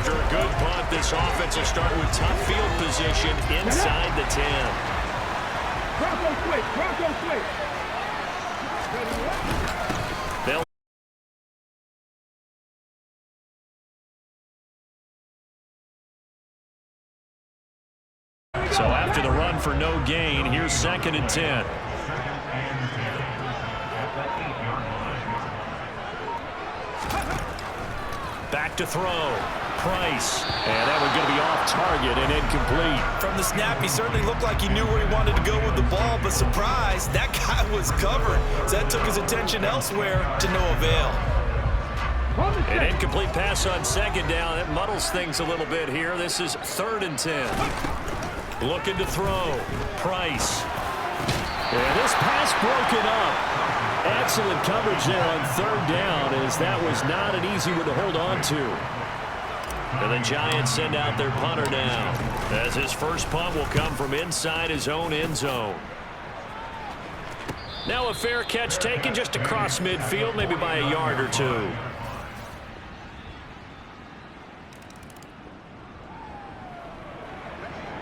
After a good punt, this offense will start with tough field position inside the 10. Bronco quick, Bronco quick. They'll So after the run for no gain, here's 2nd and 10. Back to throw. Price. And that one's going to be off target and incomplete. From the snap, he certainly looked like he knew where he wanted to go with the ball, but surprise, that guy was covered. So that took his attention elsewhere to no avail. An incomplete pass on 2nd down. That muddles things a little bit here. This is 3rd and 10. Looking to throw. Price. And this pass broken up. Excellent coverage there on 3rd down, as that was not an easy one to hold on to. And the Giants send out their punter now, as his first punt will come from inside his own end zone. Now a fair catch taken just across midfield, maybe by a yard or two.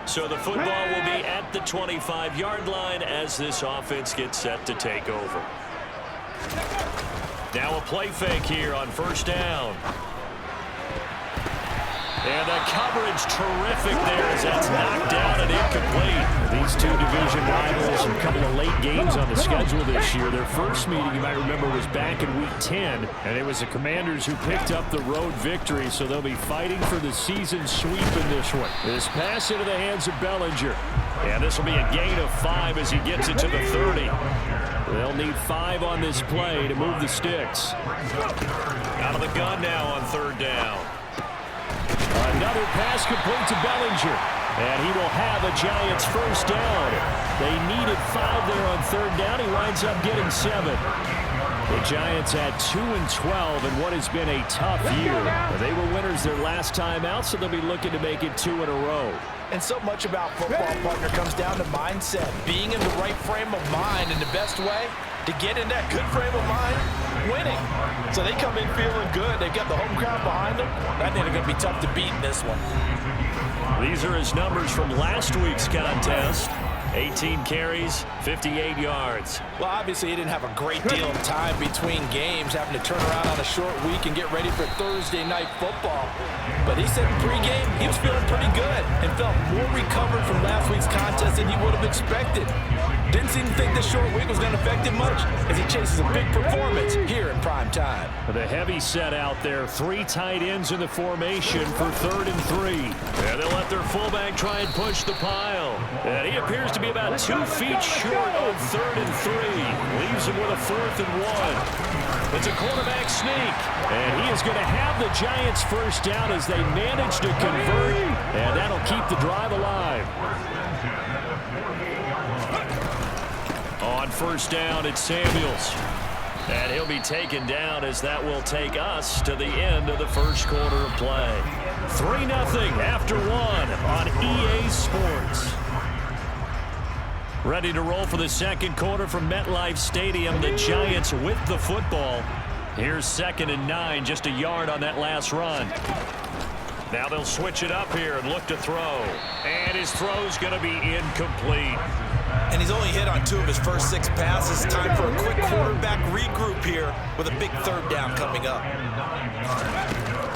So the football will be at the 25-yard line as this offense gets set to take over. Now a play fake here on 1st down. And the coverage terrific there as that's knocked down and incomplete. These two division rivals, a couple of late games on the schedule this year. Their first meeting, you might remember, was back in Week 10, and it was the Commanders who picked up the road victory, so they'll be fighting for the season sweep in this one. This pass into the hands of Bellinger. And this will be a gain of 5 as he gets it to the 30. They'll need 5 on this play to move the sticks. Out of the gun now on 3rd down. Another pass complete to Bellinger. And he will have a Giants first down. They needed 5 there on 3rd down. He winds up getting 7. The Giants had 2-12 in what has been a tough year. They were winners their last time out, so they'll be looking to make it 2 in a row. And so much about football, partner, comes down to mindset. Being in the right frame of mind, and the best way to get in that good frame of mind, winning. So they come in feeling good. They've got the home crowd behind them. I think they're going to be tough to beat in this one. These are his numbers from last week's contest. 18 carries, 58 yards. Well, obviously, he didn't have a great deal of time between games, having to turn around on a short week and get ready for Thursday night football. But he said in pregame he was feeling pretty good and felt more recovered from last week's contest than he would have expected. Didn't seem to think this short week was going to affect him much as he chases a big performance here in prime time. The heavy set out there, 3 tight ends in the formation for 3rd and 3. And they'll let their fullback try and push the pile. And he appears to be about 2 feet short on 3rd and 3. Leaves him with a 4th and 1. It's a quarterback sneak. And he is going to have the Giants first down as they manage to convert. And that'll keep the drive alive. On 1st down, it's Samuels. And he'll be taken down as that will take us to the end of the first quarter of play. 3-0 after 1 on EA Sports. Ready to roll for the second quarter from MetLife Stadium. The Giants with the football. Here's 2nd and 9, just a yard on that last run. Now they'll switch it up here and look to throw. And his throw's going to be incomplete. And he's only hit on 2 of his first 6 passes. Time for a quick quarterback regroup here with a big 3rd down coming up.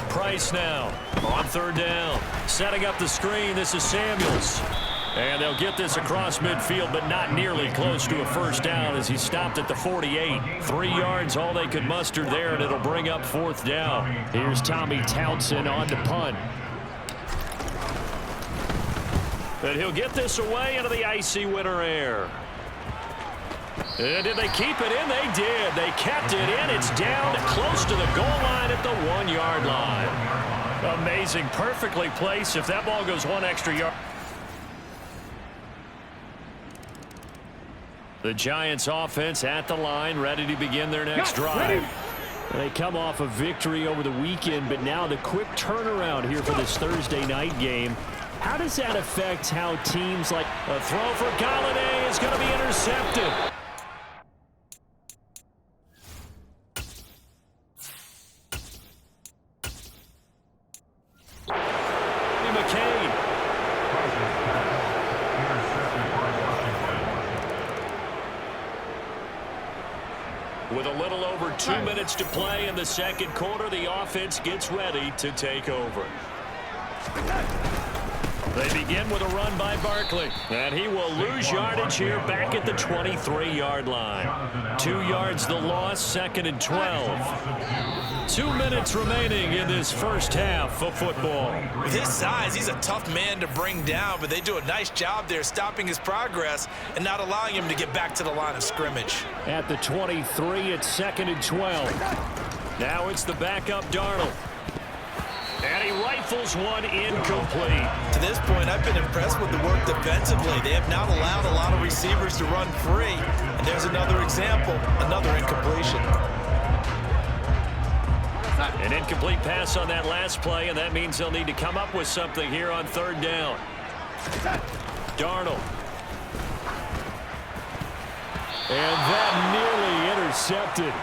Price now on 3rd down. Setting up the screen, this is Samuels. And they'll get this across midfield, but not nearly close to a first down as he stopped at the 48. 3 yards, all they could muster there, and it'll bring up 4th down. Here's Tommy Townsend on to punt. And he'll get this away into the icy winter air. And did they keep it in? They did. They kept it in. It's down close to the goal line at the 1-yard line. Amazing. Perfectly placed. If that ball goes 1 extra yard. The Giants offense at the line, ready to begin their next drive. They come off a victory over the weekend, but now the quick turnaround here for this Thursday night game. How does that affect how teams like a throw for Galladay is going to be intercepted? With a little over 2 minutes to play in the second quarter, the offense gets ready to take over. They begin with a run by Barkley, and he will lose yardage here back at the 23-yard line. 2 yards the loss, 2nd and 12. 2 minutes remaining in this first half of football. With his size, he's a tough man to bring down, but they do a nice job there stopping his progress and not allowing him to get back to the line of scrimmage. At the 23, it's 2nd and 12. Now it's the backup Darnold. And he rifles one incomplete. To this point, I've been impressed with the work defensively. They have not allowed a lot of receivers to run free. And there's another example, another incompletion. An incomplete pass on that last play, and that means they'll need to come up with something here on 3rd down. Darnold. And that nearly intercepted.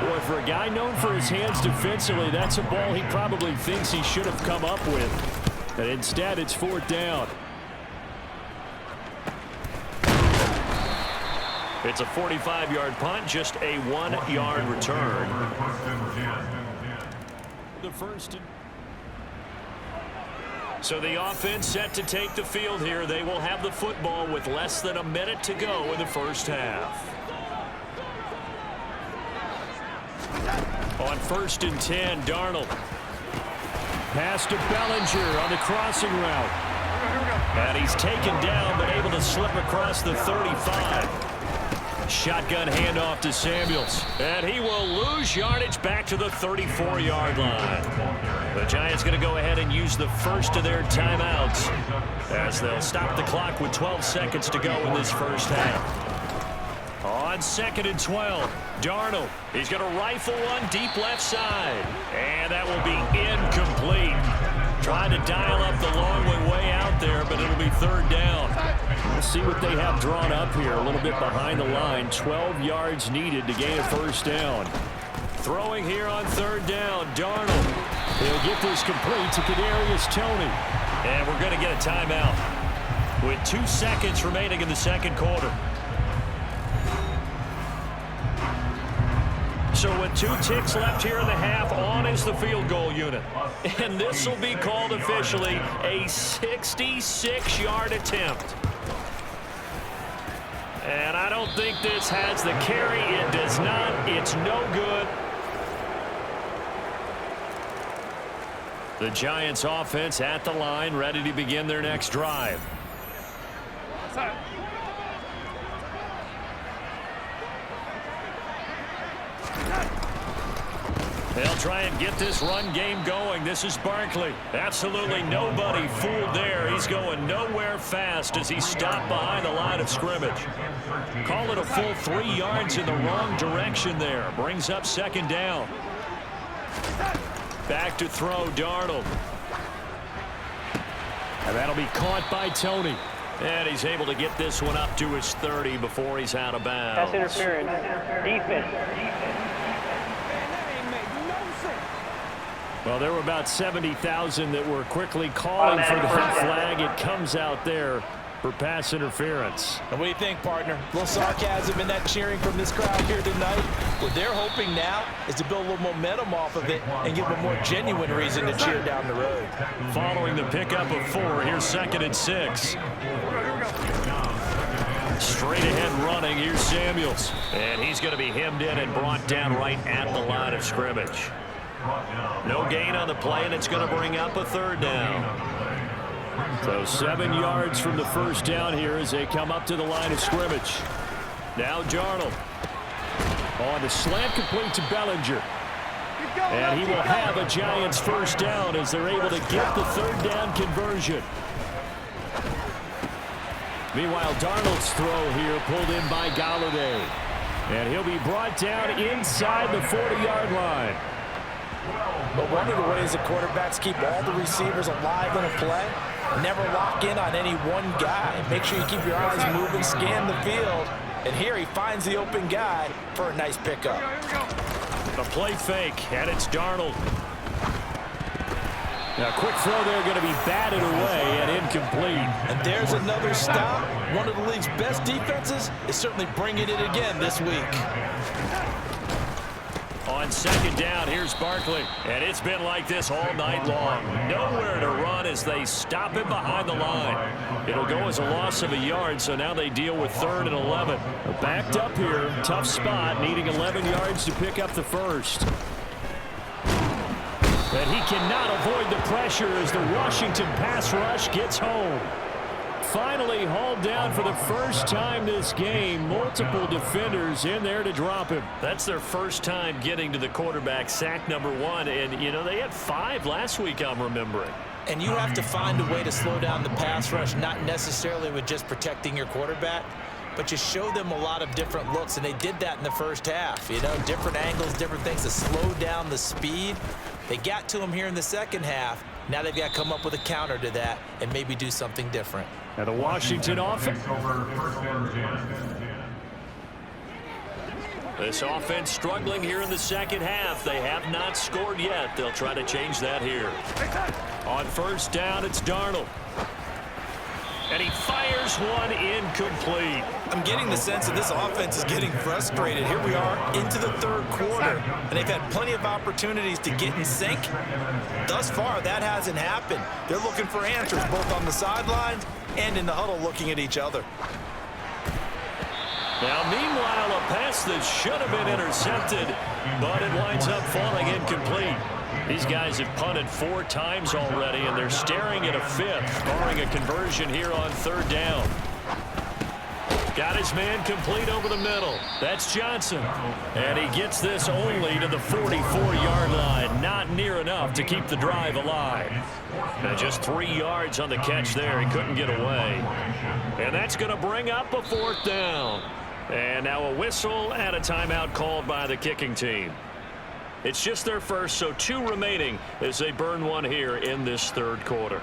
Boy, for a guy known for his hands defensively, that's a ball he probably thinks he should have come up with. But instead, it's 4th down. It's a 45-yard punt, just a 1-yard return. The first. So the offense set to take the field here. They will have the football with less than a minute to go in the first half. On 1st and 10, Darnold. Pass to Bellinger on the crossing route. And he's taken down, but able to slip across the 35. Shotgun handoff to Samuels. And he will lose yardage back to the 34-yard line. The Giants going to go ahead and use the first of their timeouts as they'll stop the clock with 12 seconds to go in this first half. On 2nd and 12, Darnold. He's going to rifle one deep left side. And that will be incomplete. Trying to dial up the long way out there, but it'll be 3rd down. We'll see what they have drawn up here. A little bit behind the line. 12 yards needed to gain a 1st down. Throwing here on 3rd down, Darnold. He'll get this complete to Kadarius Toney. And we're going to get a timeout with 2 seconds remaining in the second quarter. So with 2 ticks left here in the half, on is the field goal unit. And this will be called officially a 66-yard attempt. And I don't think this has the carry. It does not. It's no good. The Giants offense at the line, ready to begin their next drive. They'll try and get this run game going. This is Barkley. Absolutely nobody fooled there. He's going nowhere fast as he stopped behind the line of scrimmage. Call it a full 3 yards in the wrong direction there. Brings up 2nd down. Back to throw, Darnold. And that'll be caught by Toney. And he's able to get this one up to his 30 before he's out of bounds. Pass interference. Defense. Well, there were about 70,000 that were quickly calling for the flag. It comes out there for pass interference. And what do you think, partner? A little sarcasm in that cheering from this crowd here tonight. What they're hoping now is to build a little momentum off of it and give them a more genuine reason to cheer down the road. Following the pickup of 4, here's 2nd and 6. Straight ahead running, here's Samuels. And he's going to be hemmed in and brought down right at the line of scrimmage. No gain on the play, and it's going to bring up a 3rd down. So 7 yards from the 1st down here as they come up to the line of scrimmage. Now Darnold. On the slant, complete to Bellinger. And he will have a Giants 1st down as they're able to get the 3rd down conversion. Meanwhile, Darnold's throw here pulled in by Golladay. And he'll be brought down inside the 40-yard line. But one of the ways that quarterbacks keep all the receivers alive in a play, never lock in on any one guy. Make sure you keep your eyes moving, scan the field. And here he finds the open guy for a nice pickup. A play fake, and it's Darnold. Now, quick throw there, going to be batted away and incomplete. And there's another stop. One of the league's best defenses is certainly bringing it again this week. On second down, here's Barkley. And it's been like this all night long. Nowhere to run as they stop him behind the line. It'll go as a loss of a yard, so now they deal with 3rd and 11. Backed up here, tough spot, needing 11 yards to pick up the first. But he cannot avoid the pressure as the Washington pass rush gets home. Finally hauled down for the first time this game. Multiple defenders in there to drop him. That's their first time getting to the quarterback, sack number 1. And, you know, they had 5 last week, I'm remembering. And you have to find a way to slow down the pass rush, not necessarily with just protecting your quarterback, but you show them a lot of different looks, and they did that in the first half. You know, different angles, different things to slow down the speed. They got to him here in the second half. Now they've got to come up with a counter to that and maybe do something different. Now the Washington offense. This offense struggling here in the second half. They have not scored yet. They'll try to change that here. On first down, it's Darnold. And he fires one incomplete. I'm getting the sense that this offense is getting frustrated. Here we are into the third quarter, and they've had plenty of opportunities to get in sync. Thus far, that hasn't happened. They're looking for answers both on the sidelines and in the huddle looking at each other. Now, meanwhile, a pass that should have been intercepted, but it winds up falling incomplete. These guys have punted 4 times already, and they're staring at a 5th, barring a conversion here on 3rd down. Got his man complete over the middle. That's Johnson. And he gets this only to the 44-yard line. Not near enough to keep the drive alive. Now just 3 yards on the catch there. He couldn't get away. And that's going to bring up a 4th down. And now a whistle and a timeout called by the kicking team. It's just their first, so 2 remaining as they burn one here in this 3rd quarter.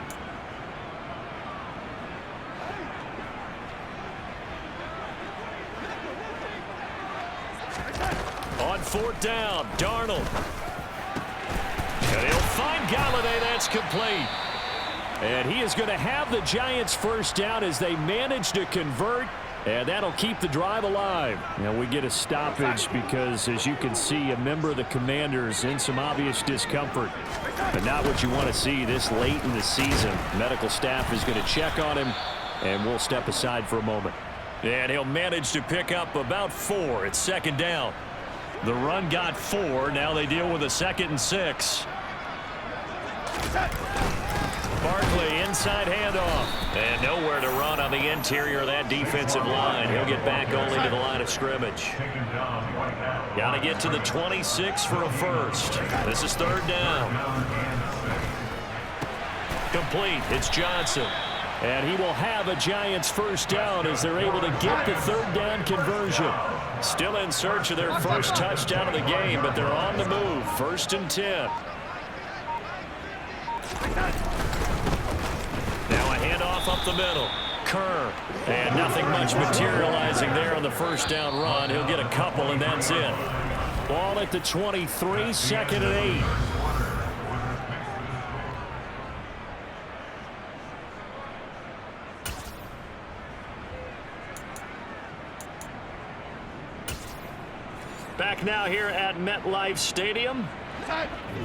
On 4th down, Darnold. And he'll find Galladay. That's complete. And he is going to have the Giants' first down as they manage to convert. And that'll keep the drive alive. Now we get a stoppage because, as you can see, a member of the Commanders in some obvious discomfort. But not what you want to see this late in the season. Medical staff is going to check on him, and we'll step aside for a moment. And he'll manage to pick up about 4. It's 2nd down. The run got 4. Now they deal with a 2nd and 6. Barkley, inside handoff. And nowhere to run on the interior of that defensive line. He'll get back only to the line of scrimmage. Got to get to the 26 for a first. This is 3rd down. Complete. It's Johnson. And he will have a Giants first down as they're able to get the 3rd down conversion. Still in search of their first touchdown of the game, but they're on the move. 1st and 10. Now a handoff up the middle. Kerr. And nothing much materializing there on the first down run. He'll get a couple, and that's it. Ball at the 23, 2nd and 8. Back now here at MetLife Stadium.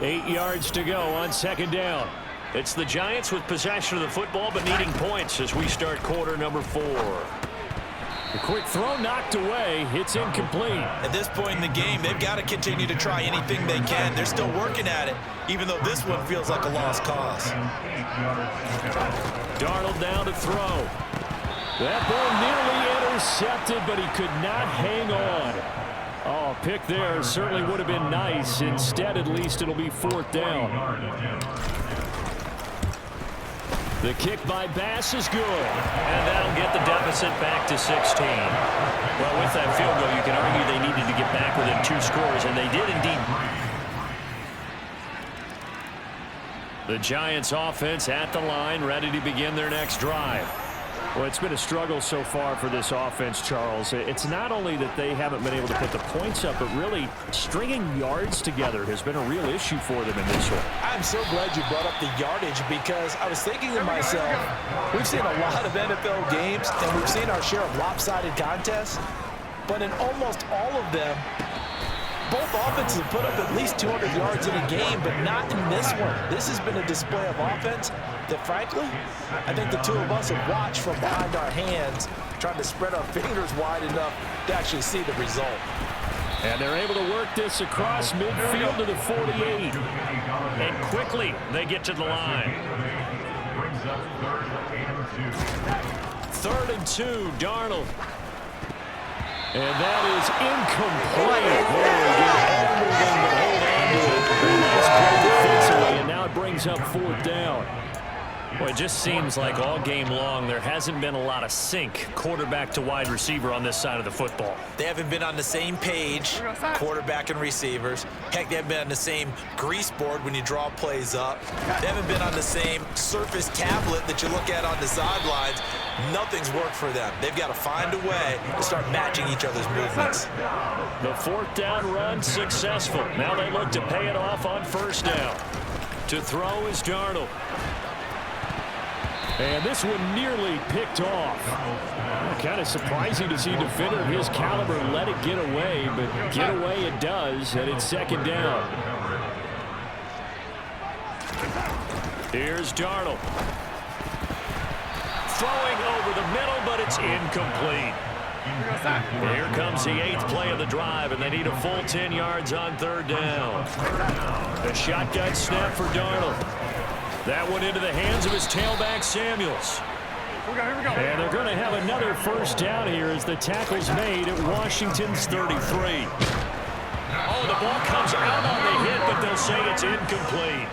8 yards to go on 2nd down. It's the Giants with possession of the football but needing points as we start quarter number 4. A quick throw knocked away. It's incomplete. At this point in the game, they've got to continue to try anything they can. They're still working at it, even though this one feels like a lost cause. Darnold down to throw. That ball nearly intercepted, but he could not hang on. Oh, pick there certainly would have been nice. Instead, at least it'll be 4th down. The kick by Bass is good. And that'll get the deficit back to 16. Well, with that field goal, you can argue they needed to get back within 2 scores, and they did indeed. The Giants offense at the line, ready to begin their next drive. Well, it's been a struggle so far for this offense, Charles. It's not only that they haven't been able to put the points up, but really stringing yards together has been a real issue for them in this one. I'm so glad you brought up the yardage because I was thinking to myself, we've seen a lot of NFL games and we've seen our share of lopsided contests, but in almost all of them, Both offenses have put up at least 200 yards in a game, but not in this one. This has been a display of offense that, frankly, I think the two of us have watched from behind our hands, trying to spread our fingers wide enough to actually see the result. And they're able to work this across midfield to the 48. And quickly, they get to the line. 3rd and 2, Darnold. And that is incomplete. Nice play defensively, and now it brings up 4th down. Well, it just seems like all game long there hasn't been a lot of sync quarterback to wide receiver on this side of the football. They haven't been on the same page, quarterback and receivers. Heck, they haven't been on the same grease board when you draw plays up. They haven't been on the same Surface tablet that you look at on the sidelines. Nothing's worked for them. They've got to find a way to start matching each other's movements. The 4th down run successful. Now they look to pay it off on 1st down. To throw is Darnold. And this one nearly picked off. Kind of surprising to see a defender of his caliber let it get away, but get away it does, and it's 2nd down. Here's Darnold. Throwing over the middle, but it's incomplete. Here comes the 8th play of the drive, and they need a full 10 yards on 3rd down. The shotgun snap for Darnold. That one into the hands of his tailback, Samuels. And they're going to have another 1st down here as the tackle's made at Washington's 33. Oh, the ball comes out on the hit, but they'll say it's incomplete.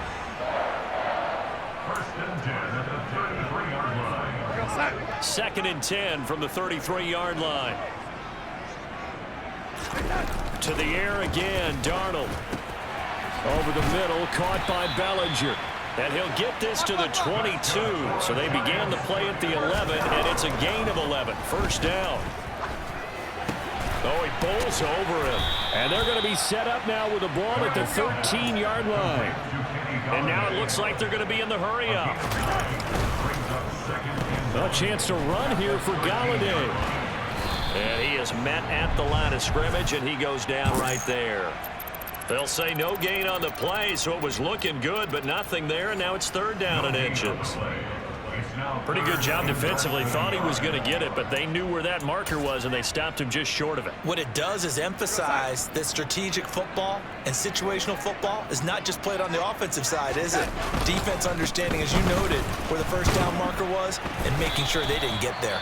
2nd and 10 from the 33-yard line. To the air again, Darnold. Over the middle, caught by Bellinger. And he'll get this to the 22. So they began the play at the 11, and it's a gain of 11. 1st down. Oh, he bowls over him. And they're going to be set up now with the ball at the 13-yard line. And now it looks like they're going to be in the hurry-up. A chance to run here for Galladay. And he is met at the line of scrimmage, and he goes down right there. They'll say no gain on the play, so it was looking good, but nothing there, and now it's 3rd down and inches. Pretty good job defensively. Thought he was going to get it, but they knew where that marker was, and they stopped him just short of it. What it does is emphasize that strategic football and situational football is not just played on the offensive side, is it? Defense understanding, as you noted, where the 1st down marker was and making sure they didn't get there.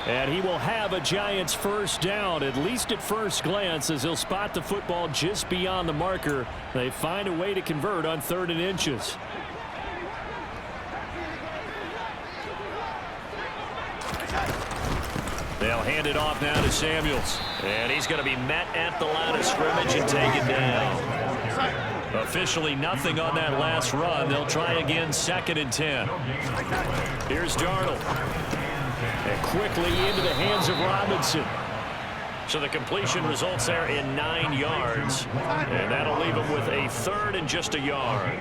And he will have a Giants 1st down, at least at first glance, as he'll spot the football just beyond the marker. They find a way to convert on 3rd and inches. They'll hand it off now to Samuels. And he's going to be met at the line of scrimmage and taken down. Officially nothing on that last run. They'll try again 2nd and 10. Here's Darnold. And quickly into the hands of Robinson. So the completion results there in 9 yards. And that'll leave him with a 3rd and just a yard.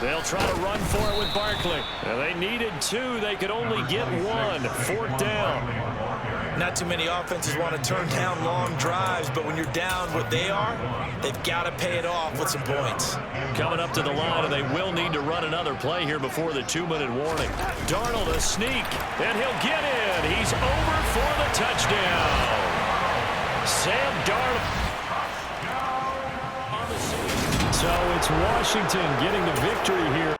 They'll try to run for it with Barkley. Now they needed 2. They could only get 1. 4th down. Not too many offenses want to turn down long drives, but when you're down what they are, they've got to pay it off with some points. Coming up to the line, and they will need to run another play here before the 2-minute warning. Darnold a sneak, and he'll get in. He's over for the touchdown. Sam Darnold. So it's Washington getting the victory here.